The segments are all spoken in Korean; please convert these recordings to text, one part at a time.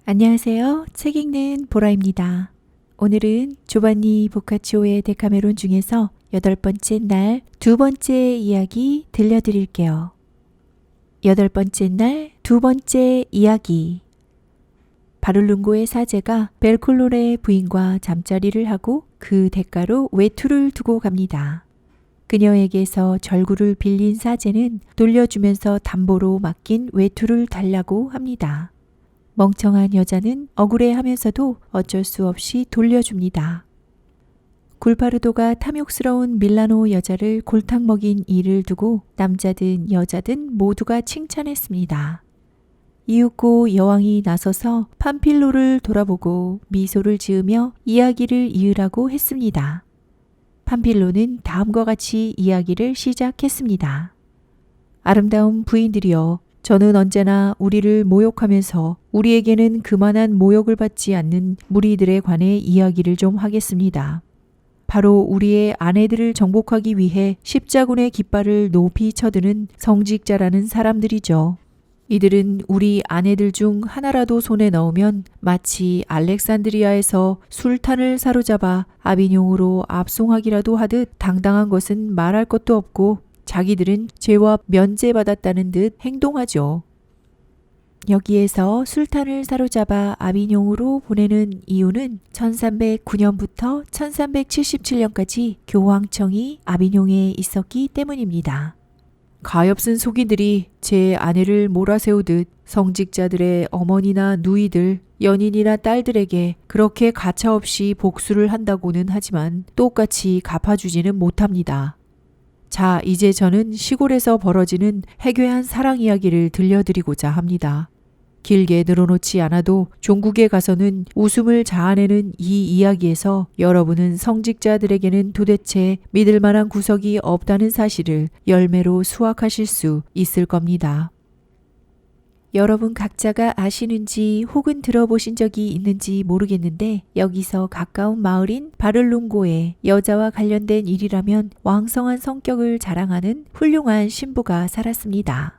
안녕하세요. 책 읽는 보라입니다. 오늘은 조반니 보카치오의 데카메론 중에서 8번째 날 2번째 이야기 들려드릴게요. 8번째 날 2번째 이야기. 바룰룬고의 사제가 벨콜로레의 부인과 잠자리를 하고 그 대가로 외투를 두고 갑니다. 그녀에게서 절구를 빌린 사제는 돌려주면서 담보로 맡긴 외투를 달라고 합니다. 멍청한 여자는 억울해하면서도 어쩔 수 없이 돌려줍니다. 굴파르도가 탐욕스러운 밀라노 여자를 골탕 먹인 일을 두고 남자든 여자든 모두가 칭찬했습니다. 이윽고 여왕이 나서서 팜필로를 돌아보고 미소를 지으며 이야기를 이으라고 했습니다. 팜필로는 다음과 같이 이야기를 시작했습니다. 아름다운 부인들이여, 저는 언제나 우리를 모욕하면서 우리에게는 그만한 모욕을 받지 않는 무리들에 관해 이야기를 좀 하겠습니다. 바로 우리의 아내들을 정복하기 위해 십자군의 깃발을 높이 쳐드는 성직자라는 사람들이죠. 이들은 우리 아내들 중 하나라도 손에 넣으면 마치 알렉산드리아에서 술탄을 사로잡아 아비뇽으로 압송하기라도 하듯 당당한 것은 말할 것도 없고 자기들은 죄와 면제받았다는 듯 행동하죠. 여기에서 술탄을 사로잡아 아비뇽으로 보내는 이유는 1309년부터 1377년까지 교황청이 아비뇽에 있었기 때문입니다. 가엾은 속이들이 제 아내를 몰아세우듯 성직자들의 어머니나 누이들, 연인이나 딸들에게 그렇게 가차없이 복수를 한다고는 하지만 똑같이 갚아주지는 못합니다. 자, 이제 저는 시골에서 벌어지는 해괴한 사랑 이야기를 들려드리고자 합니다. 길게 늘어놓지 않아도 종국에 가서는 웃음을 자아내는 이 이야기에서 여러분은 성직자들에게는 도대체 믿을 만한 구석이 없다는 사실을 열매로 수확하실 수 있을 겁니다. 여러분 각자가 아시는지 혹은 들어보신 적이 있는지 모르겠는데 여기서 가까운 마을인 바를룬고에 여자와 관련된 일이라면 왕성한 성격을 자랑하는 훌륭한 신부가 살았습니다.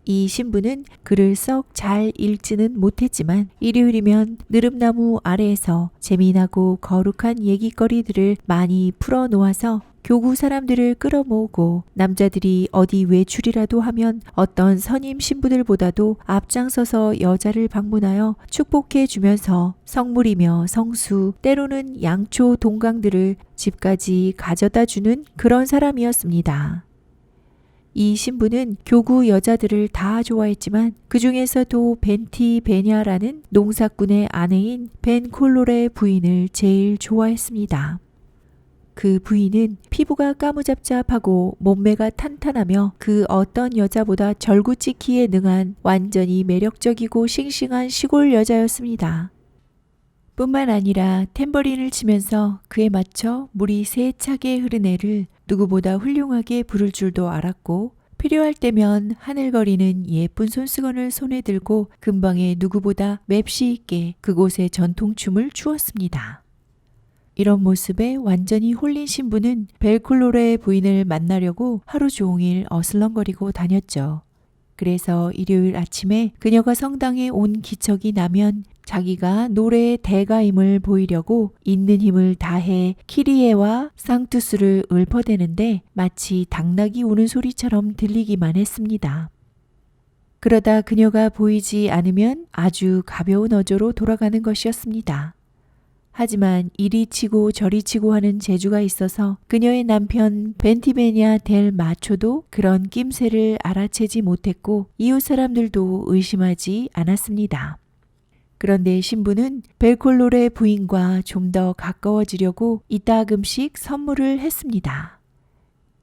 이 신부는 글을 썩 잘 읽지는 못했지만 일요일이면 느릅나무 아래에서 재미나고 거룩한 얘기거리들을 많이 풀어놓아서 교구 사람들을 끌어모으고 남자들이 어디 외출이라도 하면 어떤 선임 신부들보다도 앞장서서 여자를 방문하여 축복해 주면서 성물이며 성수, 때로는 양초 동강들을 집까지 가져다 주는 그런 사람이었습니다. 이 신부는 교구 여자들을 다 좋아했지만 그 중에서도 벤티 베냐라는 농사꾼의 아내인 벤콜로레 부인을 제일 좋아했습니다. 그 부인은 피부가 까무잡잡하고 몸매가 탄탄하며 그 어떤 여자보다 절구찍기에 능한 완전히 매력적이고 싱싱한 시골 여자였습니다. 뿐만 아니라 탬버린을 치면서 그에 맞춰 물이 세차게 흐른 애를 누구보다 훌륭하게 부를 줄도 알았고 필요할 때면 하늘거리는 예쁜 손수건을 손에 들고 근방에 누구보다 맵시 있게 그곳에 전통춤을 추었습니다. 이런 모습에 완전히 홀린 신부는 벨콜로레의 부인을 만나려고 하루 종일 어슬렁거리고 다녔죠. 그래서 일요일 아침에 그녀가 성당에 온 기척이 나면 자기가 노래의 대가임을 보이려고 있는 힘을 다해 키리에와 상투스를 읊어대는데 마치 당나귀 우는 소리처럼 들리기만 했습니다. 그러다 그녀가 보이지 않으면 아주 가벼운 어조로 돌아가는 것이었습니다. 하지만 이리 치고 저리 치고 하는 재주가 있어서 그녀의 남편 벤티베냐 델 마초도 그런 낌새를 알아채지 못했고 이웃 사람들도 의심하지 않았습니다. 그런데 신부는 벨콜로레 부인과 좀 더 가까워지려고 이따금씩 선물을 했습니다.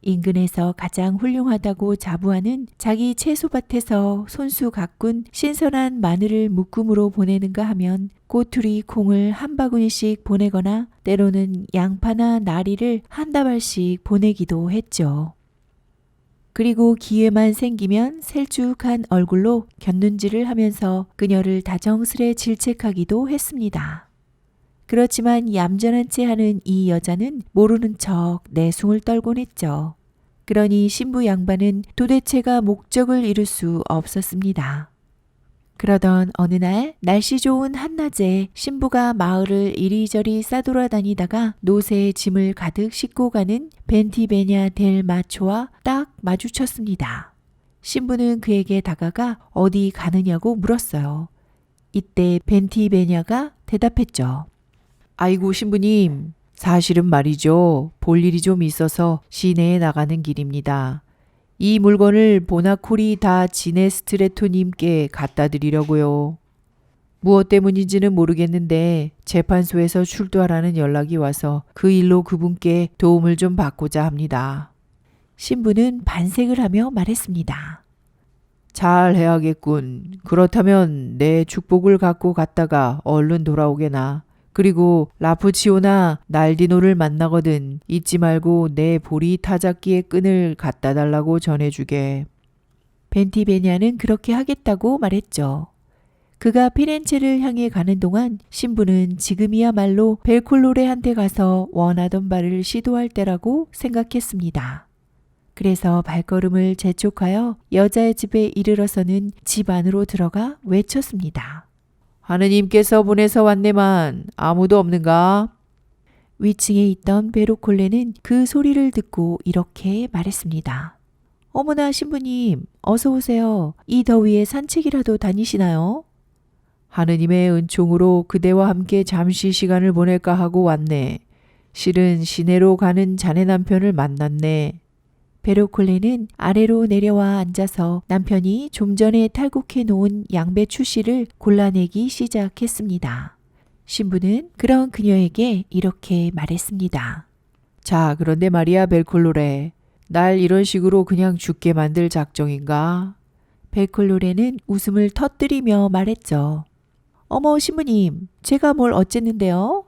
인근에서 가장 훌륭하다고 자부하는 자기 채소밭에서 손수 가꾼 신선한 마늘을 묶음으로 보내는가 하면 꼬투리 콩을 한 바구니씩 보내거나 때로는 양파나 나리를 한 다발씩 보내기도 했죠. 그리고 기회만 생기면 셀쭉한 얼굴로 곁눈질을 하면서 그녀를 다정스레 질책하기도 했습니다. 그렇지만 얌전한 채 하는 이 여자는 모르는 척 내숭을 떨곤 했죠. 그러니 신부 양반은 도대체가 목적을 이룰 수 없었습니다. 그러던 어느 날 날씨 좋은 한낮에 신부가 마을을 이리저리 싸돌아다니다가 노새에 짐을 가득 싣고 가는 벤티베냐 델 마초와 딱 마주쳤습니다. 신부는 그에게 다가가 어디 가느냐고 물었어요. 이때 벤티베냐가 대답했죠. 아이고 신부님, 사실은 말이죠. 볼 일이 좀 있어서 시내에 나가는 길입니다. 이 물건을 보나콜이 다 지네스트레토님께 갖다 드리려고요. 무엇 때문인지는 모르겠는데 재판소에서 출두하라는 연락이 와서 그 일로 그분께 도움을 좀 받고자 합니다. 신부는 반색을 하며 말했습니다. 잘 해야겠군. 그렇다면 내 축복을 갖고 갔다가 얼른 돌아오게나. 그리고 라푸치오나 날디노를 만나거든 잊지 말고 내 보리 타작기의 끈을 갖다 달라고 전해주게. 벤티베냐는 그렇게 하겠다고 말했죠. 그가 피렌체를 향해 가는 동안 신부는 지금이야말로 벨콜로레한테 가서 원하던 바를 시도할 때라고 생각했습니다. 그래서 발걸음을 재촉하여 여자의 집에 이르러서는 집 안으로 들어가 외쳤습니다. 하느님께서 보내서 왔네만 아무도 없는가? 위층에 있던 베로콜레는 그 소리를 듣고 이렇게 말했습니다. 어머나 신부님, 어서 오세요. 이 더위에 산책이라도 다니시나요? 하느님의 은총으로 그대와 함께 잠시 시간을 보낼까 하고 왔네. 실은 시내로 가는 자네 남편을 만났네. 베로콜레는 아래로 내려와 앉아서 남편이 좀 전에 탈곡해 놓은 양배추 씨를 골라내기 시작했습니다. 신부는 그런 그녀에게 이렇게 말했습니다. 자, 그런데 말이야 벨콜로레. 날 이런 식으로 그냥 죽게 만들 작정인가? 벨콜로레는 웃음을 터뜨리며 말했죠. 어머 신부님, 제가 뭘 어쨌는데요?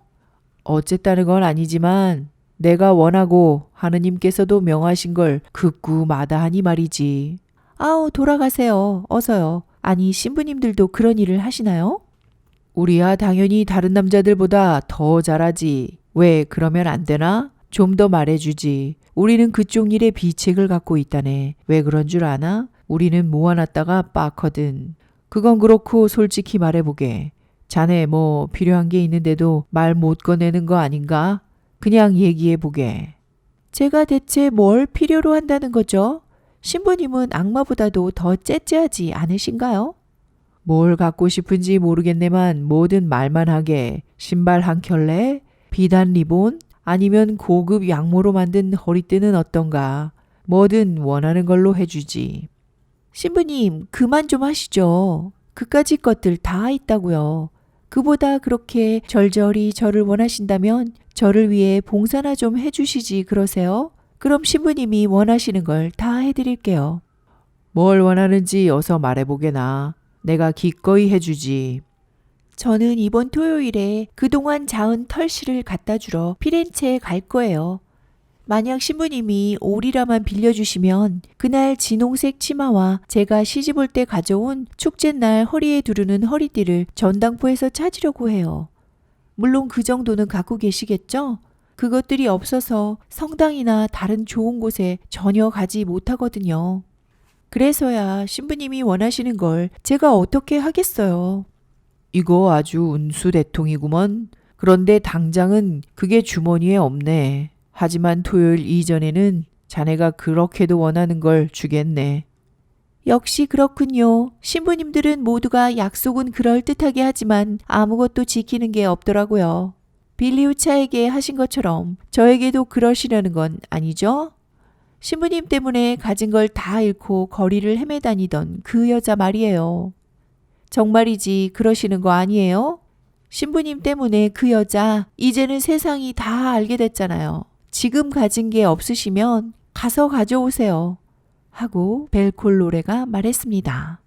어쨌다는 건 아니지만 내가 원하고 하느님께서도 명하신 걸 극구 마다하니 말이지. 아우 돌아가세요. 어서요. 아니 신부님들도 그런 일을 하시나요? 우리야 당연히 다른 남자들보다 더 잘하지. 왜 그러면 안 되나? 좀 더 말해주지. 우리는 그쪽 일에 비책을 갖고 있다네. 왜 그런 줄 아나? 우리는 모아놨다가 빠거든. 그건 그렇고 솔직히 말해보게. 자네 뭐 필요한 게 있는데도 말 못 꺼내는 거 아닌가? 그냥 얘기해보게. 제가 대체 뭘 필요로 한다는 거죠? 신부님은 악마보다도 더 째째하지 않으신가요? 뭘 갖고 싶은지 모르겠네만 뭐든 말만 하게. 신발 한 켤레? 비단 리본? 아니면 고급 양모로 만든 허리띠는 어떤가? 뭐든 원하는 걸로 해주지. 신부님 그만 좀 하시죠. 그까짓 것들 다 있다고요. 그보다 그렇게 절절히 저를 원하신다면 저를 위해 봉사나 좀 해주시지 그러세요? 그럼 신부님이 원하시는 걸 다 해드릴게요. 뭘 원하는지 어서 말해보게나. 내가 기꺼이 해주지. 저는 이번 토요일에 그동안 자은 털실을 갖다 주러 피렌체에 갈 거예요. 만약 신부님이 오리라만 빌려주시면 그날 진홍색 치마와 제가 시집 올 때 가져온 축제날 허리에 두르는 허리띠를 전당포에서 찾으려고 해요. 물론 그 정도는 갖고 계시겠죠? 그것들이 없어서 성당이나 다른 좋은 곳에 전혀 가지 못하거든요. 그래서야 신부님이 원하시는 걸 제가 어떻게 하겠어요. 이거 아주 운수대통이구먼. 그런데 당장은 그게 주머니에 없네. 하지만 토요일 이전에는 자네가 그렇게도 원하는 걸 주겠네. 역시 그렇군요. 신부님들은 모두가 약속은 그럴듯하게 하지만 아무것도 지키는 게 없더라고요. 빌리우차에게 하신 것처럼 저에게도 그러시려는 건 아니죠? 신부님 때문에 가진 걸 다 잃고 거리를 헤매다니던 그 여자 말이에요. 정말이지 그러시는 거 아니에요? 신부님 때문에 그 여자 이제는 세상이 다 알게 됐잖아요. 지금 가진 게 없으시면 가서 가져오세요. 하고 벨콜로레가 말했습니다.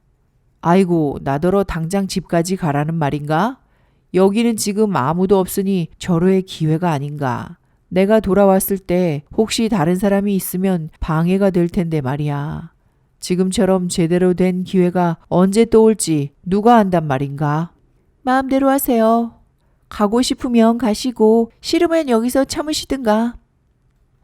아이고 나더러 당장 집까지 가라는 말인가? 여기는 지금 아무도 없으니 절호의 기회가 아닌가. 내가 돌아왔을 때 혹시 다른 사람이 있으면 방해가 될 텐데 말이야. 지금처럼 제대로 된 기회가 언제 또 올지 누가 안단 말인가? 마음대로 하세요. 가고 싶으면 가시고 싫으면 여기서 참으시든가.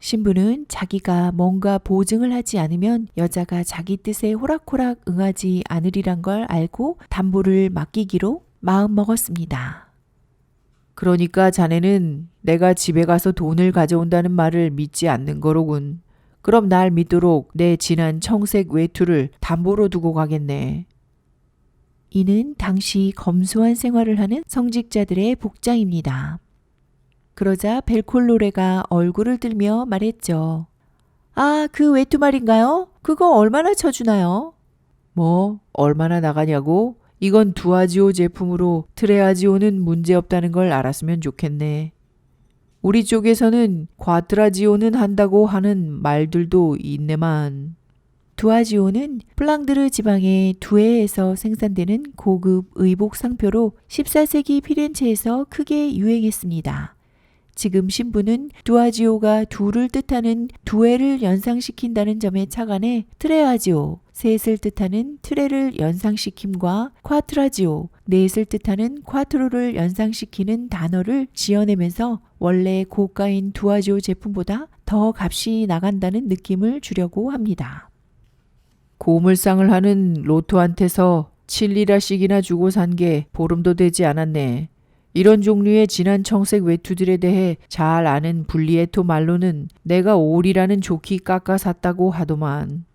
신부는 자기가 뭔가 보증을 하지 않으면 여자가 자기 뜻에 호락호락 응하지 않으리란 걸 알고 담보를 맡기기로 마음먹었습니다. 그러니까 자네는 내가 집에 가서 돈을 가져온다는 말을 믿지 않는 거로군. 그럼 날 믿도록 내 진한 청색 외투를 담보로 두고 가겠네. 이는 당시 검소한 생활을 하는 성직자들의 복장입니다. 그러자 벨콜로레가 얼굴을 들며 말했죠. 아, 그 외투 말인가요? 그거 얼마나 쳐주나요? 뭐 얼마나 나가냐고? 이건 두아지오 제품으로 트레아지오는 문제없다는 걸 알았으면 좋겠네. 우리 쪽에서는 과트라지오는 한다고 하는 말들도 있네만. 두아지오는 플랑드르 지방의 두에에서 생산되는 고급 의복 상표로 14세기 피렌체에서 크게 유행했습니다. 지금 신부는 두아지오가 두를 뜻하는 두에를 연상시킨다는 점에 착안해 트레아지오, 셋을 뜻하는 트레를 연상시킴과 콰트라지오, 넷을 뜻하는 콰트로를 연상시키는 단어를 지어내면서 원래 고가인 두아지오 제품보다 더 값이 나간다는 느낌을 주려고 합니다. 고물상을 하는 로토한테서 7리라씩이나 주고 산 게 보름도 되지 않았네. 이런 종류의 진한 청색 외투들에 대해 잘 아는 불리에토 말로는 내가 5리라는 좋게 깎아 샀다고 하더만.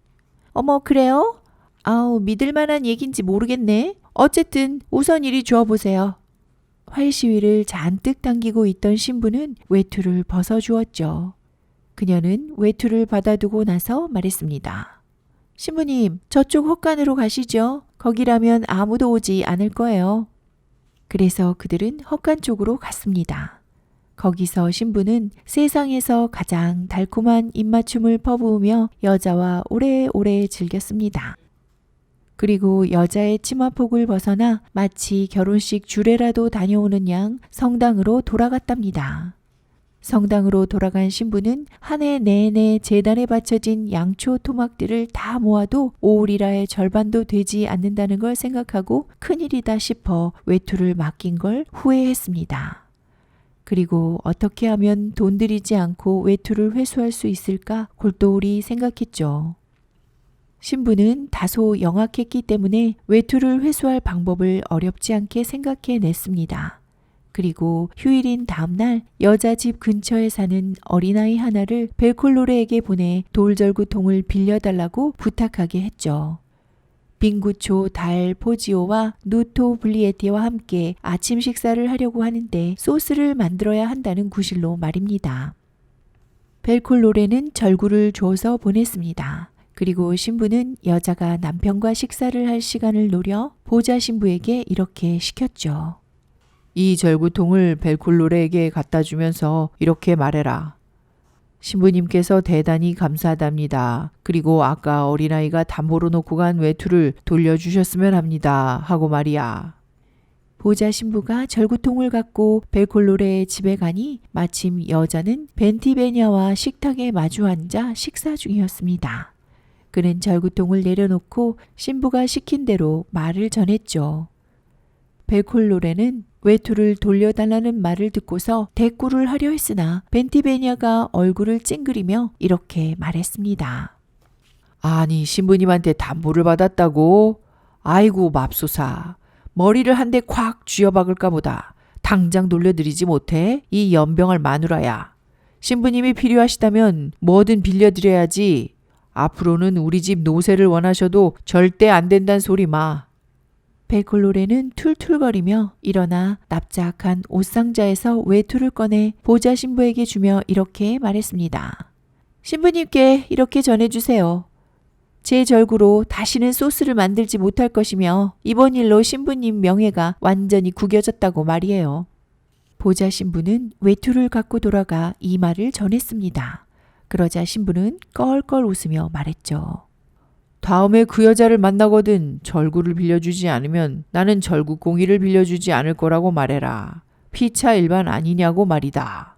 어머, 그래요? 아우, 믿을 만한 얘긴지 모르겠네. 어쨌든 우선 이리 주어보세요. 활시위를 잔뜩 당기고 있던 신부는 외투를 벗어주었죠. 그녀는 외투를 받아두고 나서 말했습니다. 신부님, 저쪽 헛간으로 가시죠. 거기라면 아무도 오지 않을 거예요. 그래서 그들은 헛간 쪽으로 갔습니다. 거기서 신부는 세상에서 가장 달콤한 입맞춤을 퍼부으며 여자와 오래오래 즐겼습니다. 그리고 여자의 치마폭을 벗어나 마치 결혼식 주례라도 다녀오는 양 성당으로 돌아갔답니다. 성당으로 돌아간 신부는 한 해 내내 제단에 바쳐진 양초 토막들을 다 모아도 5리라의 절반도 되지 않는다는 걸 생각하고 큰일이다 싶어 외투를 맡긴 걸 후회했습니다. 그리고 어떻게 하면 돈 들이지 않고 외투를 회수할 수 있을까 골똘히 생각했죠. 신부는 다소 영악했기 때문에 외투를 회수할 방법을 어렵지 않게 생각해냈습니다. 그리고 휴일인 다음날 여자 집 근처에 사는 어린아이 하나를 벨콜로레에게 보내 돌절구통을 빌려달라고 부탁하게 했죠. 빙구초 달 포지오와 누토 블리에티와 함께 아침 식사를 하려고 하는데 소스를 만들어야 한다는 구실로 말입니다. 벨콜로레는 절구를 줘서 보냈습니다. 그리고 신부는 여자가 남편과 식사를 할 시간을 노려 보좌 신부에게 이렇게 시켰죠. 이 절구통을 벨콜로레에게 갖다 주면서 이렇게 말해라. 신부님께서 대단히 감사하답니다. 그리고 아까 어린아이가 담보로 놓고 간 외투를 돌려주셨으면 합니다. 하고 말이야. 보좌 신부가 절구통을 갖고 벨콜로레의 집에 가니 마침 여자는 벤티베냐와 식탁에 마주 앉아 식사 중이었습니다. 그는 절구통을 내려놓고 신부가 시킨 대로 말을 전했죠. 벨콜로레는 외투를 돌려달라는 말을 듣고서 대꾸를 하려 했으나 벤티베냐가 얼굴을 찡그리며 이렇게 말했습니다. 아니 신부님한테 담보를 받았다고? 아이고 맙소사. 머리를 한 대 콱 쥐어박을까 보다. 당장 돌려드리지 못해? 이 연병할 마누라야. 신부님이 필요하시다면 뭐든 빌려드려야지. 앞으로는 우리 집 노새를 원하셔도 절대 안 된다는 소리 마. 벨콜로레는 툴툴거리며 일어나 납작한 옷상자에서 외투를 꺼내 보좌 신부에게 주며 이렇게 말했습니다. 신부님께 이렇게 전해주세요. 제 절구로 다시는 소스를 만들지 못할 것이며 이번 일로 신부님 명예가 완전히 구겨졌다고 말이에요. 보좌 신부는 외투를 갖고 돌아가 이 말을 전했습니다. 그러자 신부는 껄껄 웃으며 말했죠. 다음에 그 여자를 만나거든 절구를 빌려주지 않으면 나는 절구공이를 빌려주지 않을 거라고 말해라. 피차 일반 아니냐고 말이다.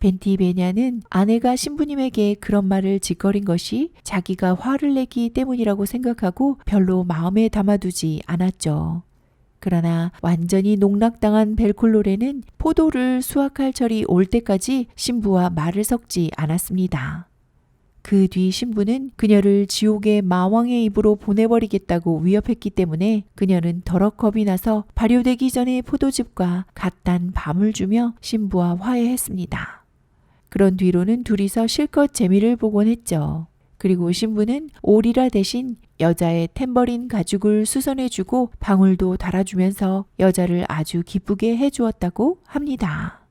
벤티베냐는 아내가 신부님에게 그런 말을 짓거린 것이 자기가 화를 내기 때문이라고 생각하고 별로 마음에 담아두지 않았죠. 그러나 완전히 농락당한 벨콜로레는 포도를 수확할 철이 올 때까지 신부와 말을 섞지 않았습니다. 그 뒤 신부는 그녀를 지옥의 마왕의 입으로 보내버리겠다고 위협했기 때문에 그녀는 더럭 겁이 나서 발효되기 전에 포도즙과 갓단 밤을 주며 신부와 화해했습니다. 그런 뒤로는 둘이서 실컷 재미를 보곤 했죠. 그리고 신부는 오리라 대신 여자의 탬버린 가죽을 수선해주고 방울도 달아주면서 여자를 아주 기쁘게 해주었다고 합니다.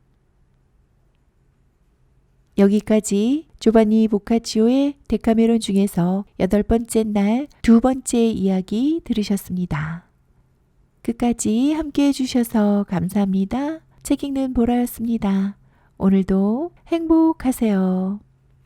여기까지 조바니 보카치오의 데카메론 중에서 8번째 날 2번째 이야기 들으셨습니다. 끝까지 함께 해주셔서 감사합니다. 책 읽는 보라였습니다. 오늘도 행복하세요.